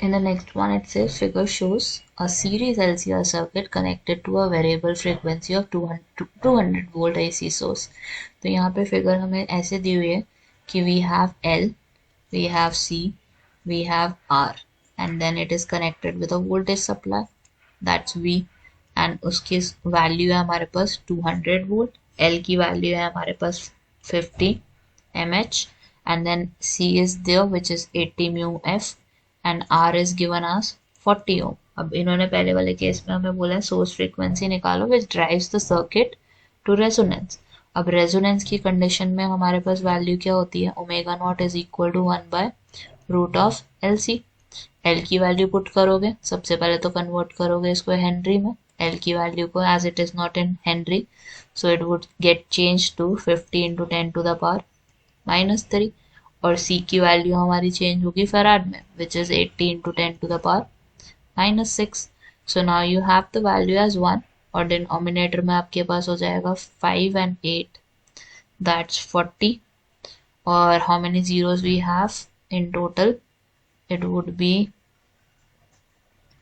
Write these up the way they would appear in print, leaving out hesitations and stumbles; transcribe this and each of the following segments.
In the next one, it says figure shows a series LCR circuit connected to a variable frequency of 200 volt AC source. तो यहाँ पे figure हमें ऐसे दी हुई है कि we have L, we have C, we have R, and then it is connected with a voltage supply, that's V, and उसकी value है हमारे पास 200 volt, L की वैल्यू है हमारे पास 50 mH, and then C is there which is 80 mu F, and R is given as 40 ohm. अब इन्होंने पहले वाले केस में हमें बोला है सोर्स फ्रीक्वेंसी निकालो which drives the circuit to resonance. अब रेजोनेंस की कंडीशन में हमारे पास वैल्यू क्या होती है, omega nought is equal to 1 by root of L C. L की वैल्यू पुट करोगे, सबसे पहले तो कन्वर्ट करोगे इसको हेनरी में, एल की वैल्यू को as it is not in henry, so it would get change to 50 into 10 to the power -3, और C की वैल्यू हमारी चेंज होगी फैराड में which is 80 into 10 to the power -6. So now you have the value as 1 और denominator में आपके पास हो जाएगा 5 and 8, दैट्स 40, और how many zeros we have in total, it would be,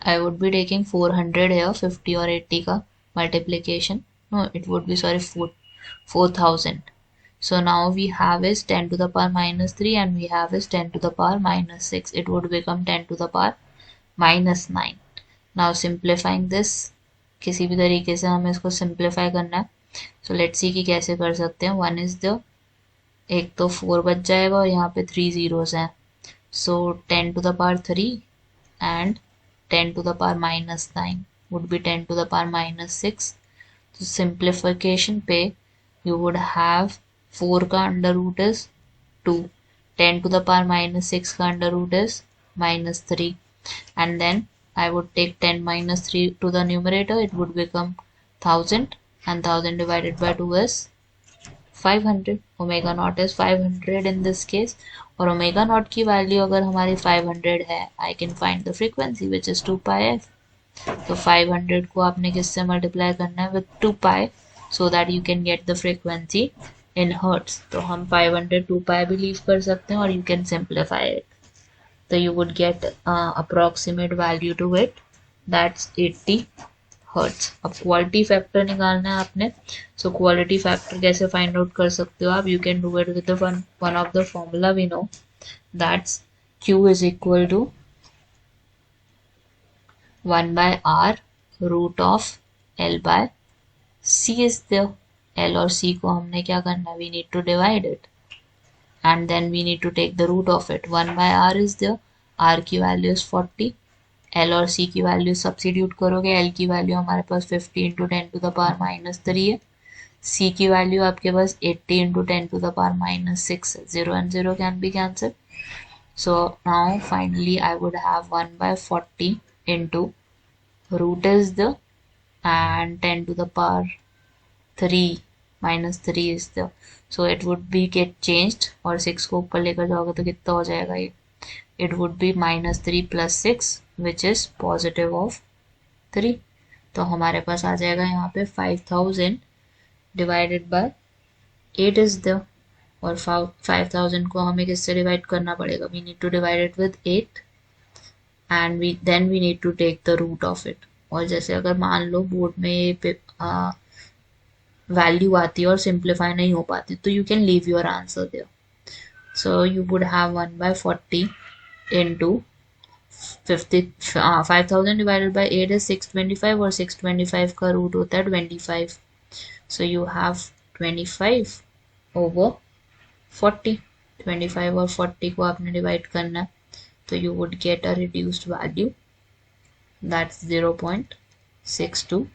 I would be taking 400 here, 50 और 80 का multiplication, no it would be sorry 4000. So now we have is 10 to the power -3 and we have is 10 to the power -6. It would become 10 to the power -9. Now simplifying this, किसी भी तरीके से हमें इसको simplify करना है. So let's see कि कैसे कर सकते हैं. 1 is the, एक तो 4 बच जाएगा और यहाँ पे 3 zeros हैं. So 10 to the power 3 and 10 to the power -9 would be 10 to the power -6. So simplification पे you would have 4 का under root is 2, 10 to the power -6 का under root is -3, and then I would take 10 minus 3 to the numerator, it would become 1000, and 1000 divided by 2 is 500. omega naught is 500 in this case, और omega naught की value अगर हमारी 500 है, I can find the frequency which is 2 pi f. तो 500 को आपने किससे multiply करना है, with 2 pi, so that you can get the frequency in hertz. तो हम 500 2 pi भी लीव कर सकते हैं और you can simplify it. तो you would get approximate value to it, that's 80 hertz. अब क्वालिटी फैक्टर निकालना है आपने. सो क्वालिटी फैक्टर कैसे फाइंड आउट कर सकते हो आप, you can do it with the one of the formula we know, that's Q is equal to 1 by R root of L by C is there. L और C को हमने क्या करना है, we need to divide it and then we need to take the root of it. 1 by R is there, R की value is 40, L और C की value substitute करोगे, L की वैल्यू हमारे पास 50 इंटू 10 टू द पावर -3 है, C की value आपके पास 80 into 10 to the power -6 है, 0 and 0 can be cancelled. So now finally I would have 1 by 40 into root is the and 10 to the power 3 -3 is there, so it would be get changed, और 6 को ऊपर लेकर जाओगे तो कितना हो जाएगा ये, it would be -3 plus 6 which is positive of 3. तो हमारे पास आ जाएगा यहाँ पे 5000 divided by 8 is there, और 5000 को हमें किससे डिवाइड करना पड़ेगा, we need to divide it with 8 and then we need to take the root of it. और जैसे अगर मान लो बोर्ड में ये वैल्यू आती है और सिंप्लीफाई नहीं हो पाती, तो you can leave your answer there. So you would have 1 by 40 into 5000 divided by 8 is 625, और 625 का रूट होता है 25. So you have 25 over 40. 25 और 40 को आपने डिवाइड करना है, तो you would get a reduced value, that's 0.625.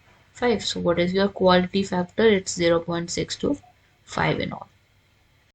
So what is your quality factor? It's 0.625 in all.